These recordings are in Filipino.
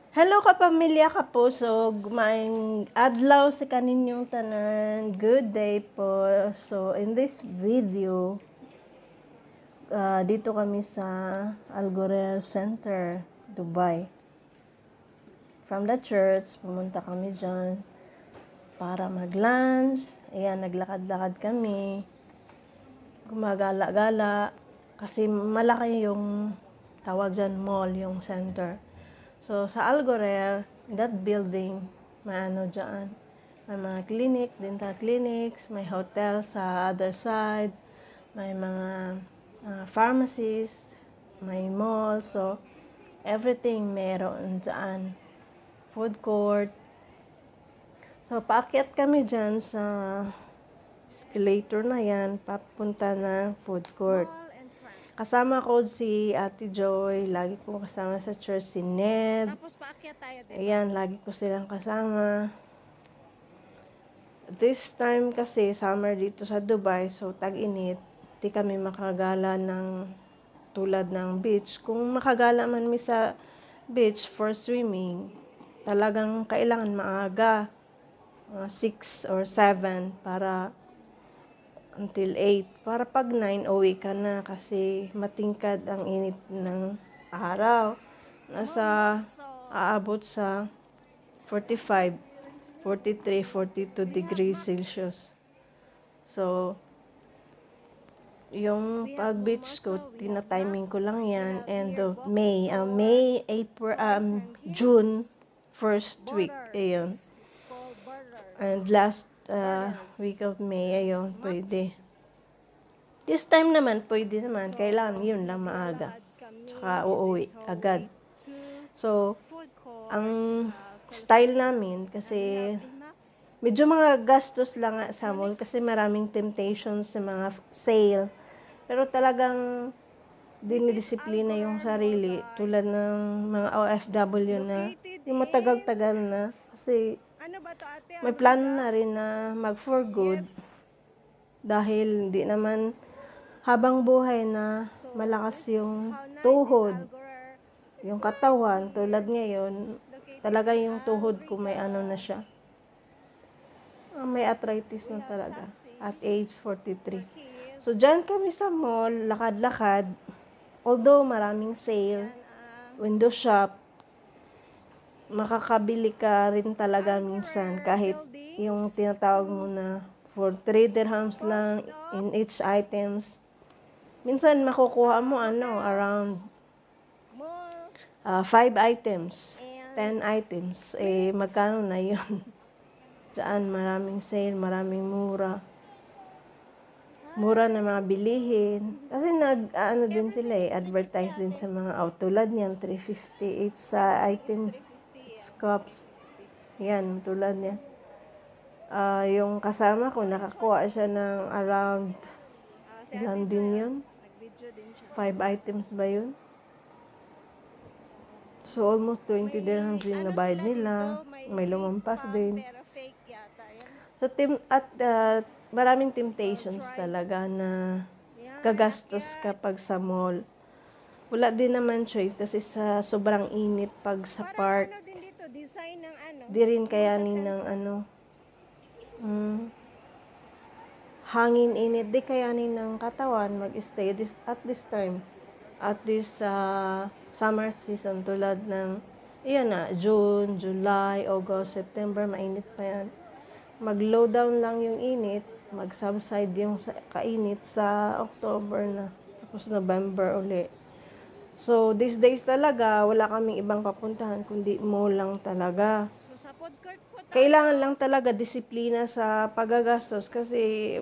Hello kapamilya kapuso, gumaing adlaw sa kaninyong tanan. Good day po. So in this video, dito kami sa Al Ghurair Center, Dubai. From the church, pumunta kami dyan para mag-lunch. Ayan, naglakad-lakad kami. Gumagala-gala. Kasi malaki yung tawag dyan, mall, yung center. So, sa Al Ghurair, that building, may ano dyan, may mga clinic, dental clinics, may hotel sa other side, may mga pharmacies, may mall, so everything meron dyan. Food court. So, paakyat kami dyan sa escalator na yan, papunta na food court. Kasama ko si Ate Joy, lagi ko kasama sa church si Ned. Tapos paakyat tayo, diba? Ayan, lagi ko silang kasama. This time kasi, summer dito sa Dubai, so tag-init. Di kami makagala ng tulad ng beach. Kung makagala man mi sa beach for swimming, talagang kailangan maaga. 6 or 7 para until 8. Para pag 9, uwi ka na kasi matingkad ang init ng araw. Aabot sa 45, 43, 42 degrees Celsius. So, yung pag-beach ko, tina-timing ko lang yan. End of May, April, June, first week, ayun. And last week of May, ayun, pwede. This time naman, pwede naman. Kailangan yun lang maaga. Tsaka uuwi agad. So, ang style namin, kasi medyo mga gastos lang nga sa mall kasi maraming temptations sa mga sale. Pero talagang dinidisiplina yung sarili tulad ng mga OFW na yung matagal-tagal na kasi may plano na rin na mag for good dahil hindi naman habang buhay na malakas yung tuhod, yung katawan tulad ngayon, talaga yung tuhod ko may ano na siya. May arthritis na talaga at age 43. So, dyan kami sa mall, lakad-lakad. Although maraming sale, window shop, makakabili ka rin talaga minsan kahit yung tinatawag mo na for 3 dirhams lang in each items. Minsan makukuha mo around 5 items, 10 items. Magkano na yun? Diyan, maraming sale, maraming mura. Mura na mga bilihin. Kasi din sila advertise din sa mga tulad niyan, 358 sa item, it's cups. Yan, tulad niyan. Yung kasama ko, nakakuha siya ng around, ilan din yun? 5 items ba yun? So, almost 20 dirhams din na bayad nila. May lumampas din. So, maraming temptations talaga na gagastos kapag sa mall. Wala din naman choice kasi sa sobrang init pag sa park. Di rin kayanin ng hangin init. Di kayanin ng katawan mag-stay at this time. At this summer season tulad ng June, July, August, September, mainit pa yan. Mag-low down lang yung init, mag-subside yung kainit sa October na, tapos November uli. So, these days talaga, wala kaming ibang papuntahan, kundi mall lang talaga. Kailangan lang talaga disiplina sa paggagastos kasi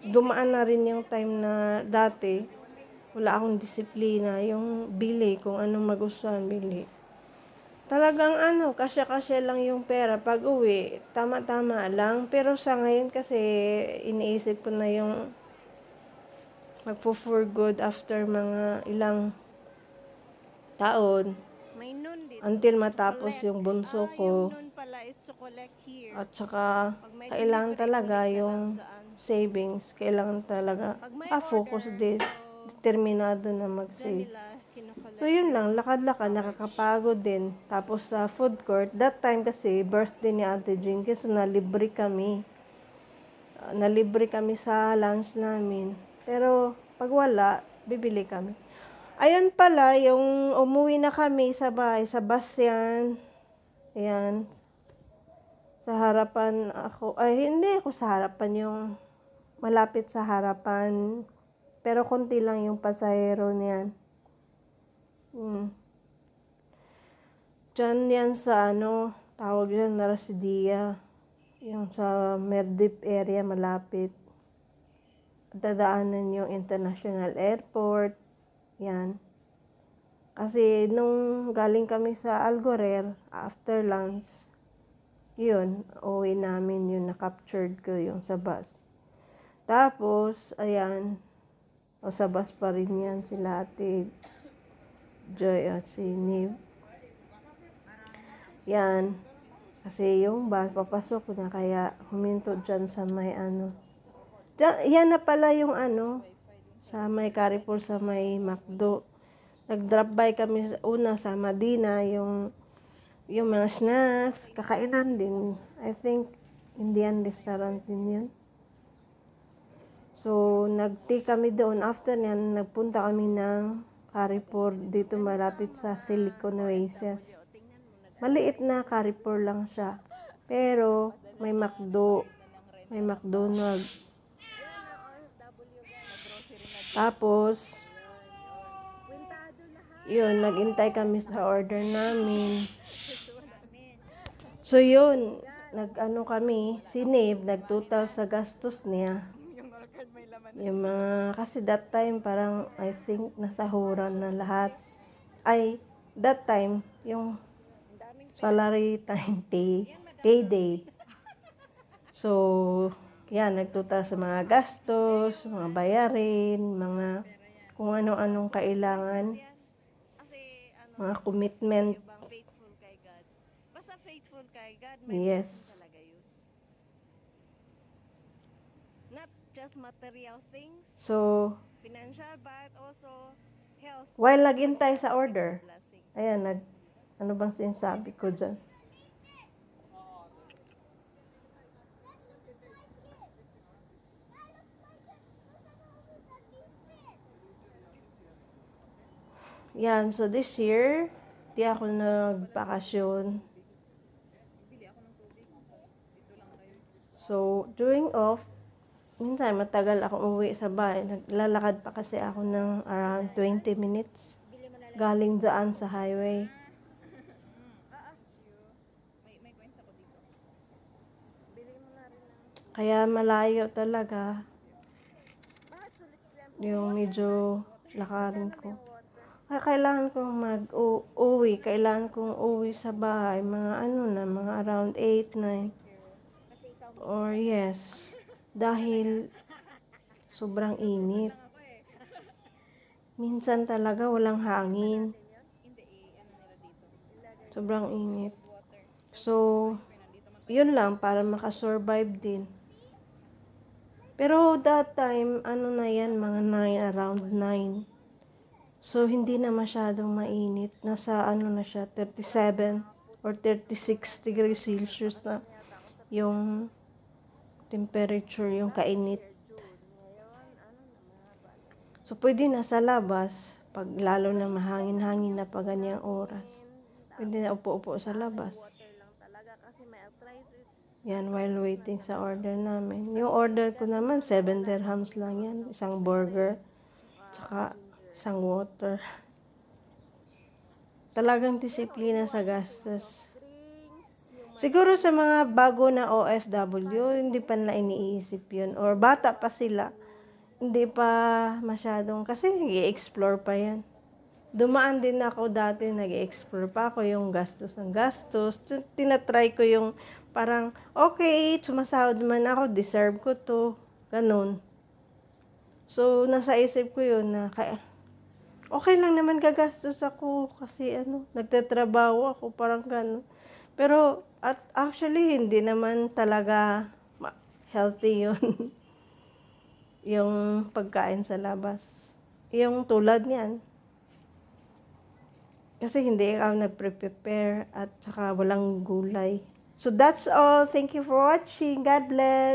dumaan na rin yung time na dati, wala akong disiplina, yung bili, kung anong magustuhan bili. Talagang kasya-kasya lang yung pera. Pag uwi, tama-tama lang. Pero sa ngayon kasi, iniisip ko na yung magpo-for good after mga ilang taon. Until matapos yung bunso ko. At saka, kailangan talaga yung savings. Kailangan talaga focus din. Determinado na mag-save. So, yun lang, lakad-lakad, nakakapagod din. Tapos sa food court, that time kasi, birthday ni Ate Jean, kasi nalibre kami. Nalibre kami sa lunch namin. Pero, pag wala, bibili kami. Ayan pala, yung umuwi na kami sa bahay, sa bus yan. Ayan. Sa harapan ako, ay hindi ako sa harapan, yung malapit sa harapan. Pero konti lang yung pasahero niyan. Diyan yan sa tawag yan na Residia. Yung sa Merdip area malapit. Dadaanan yung International Airport. Yan. Kasi nung galing kami sa Algorer, after lunch, yun, uwi namin yung na-captured ko yung sa bus. Tapos, ayan, sa bus pa rin yan sila Ate Joy at si Nib. Yan. Kasi yung bus, papasok na kaya huminto dyan sa may Dyan, yan na pala yung sa may Carrefour, sa may McDo. Nag-drop by kami una sa Madina, yung mga snacks, kakainan din. I think, Indian restaurant din yun. So, nag-tea kami doon. After nyan, nagpunta kami ng Carrefour dito malapit sa Silicon Oasis. Maliit na Carrefour lang siya. Pero, may McDo. May McDonald's. Tapos, yun, nag-intay kami sa order namin. So, yun, kami, si Nib, nag-total sa gastos niya. Yung mga, kasi that time, parang, I think, nasahuran na lahat. Ay, that time, yung salary time payday. So, yan, nagtotal sa mga gastos, mga bayarin, mga kung ano-anong kailangan, mga commitment. Basta faithful kay God, Yes. talaga yun. Not just material things, So, financial, but also health. while naghintay sa order, Blessing. ayan, ano bang sinasabi ko dyan? Yan, so this year, di ako nagbakasyon. So, during off, minsan matagal ako umuwi sa bahay. Naglalakad pa kasi ako ng around 20 minutes. Galing dyan sa highway. Kaya malayo talaga. Yung medyo lakarin ko. Kaya kailangan kong mag-uwi. Kailangan kong uwi sa bahay. Mga around 8, 9. Or yes. Dahil sobrang init. Minsan talaga walang hangin. Sobrang init. So, yun lang para makasurvive din. Pero that time, na yan, mga 9, around 9. So, hindi na masyadong mainit. Nasa na siya, 37 or 36 degrees Celsius na yung temperature, yung kainit. So, pwede na sa labas, pag lalo na mahangin-hangin na pag ganyang oras. Pwede na upo-upo sa labas. Yan, while waiting sa order namin. Yung order ko naman, 7 dirhams lang yan. Isang burger, tsaka isang water. Talagang disiplina sa gastos. Siguro sa mga bago na OFW, hindi pa na iniisip yun. Or bata pa sila, hindi pa masyadong, kasi nag-i-explore pa yan. Dumaan din ako dati, nag-i-explore pa ako yung gastos ng gastos. Tinatry ko yung parang, okay, sumasahod man ako, deserve ko to. Ganun. So, nasa isip ko yun na, okay lang naman gagastos ako kasi nagtatrabaho ako, parang ganun. Pero, actually, hindi naman talaga healthy yun. Yung pagkain sa labas. Yung tulad niyan. Kasi hindi ako nagpre-prepare at saka walang gulay. So that's all. Thank you for watching. God bless.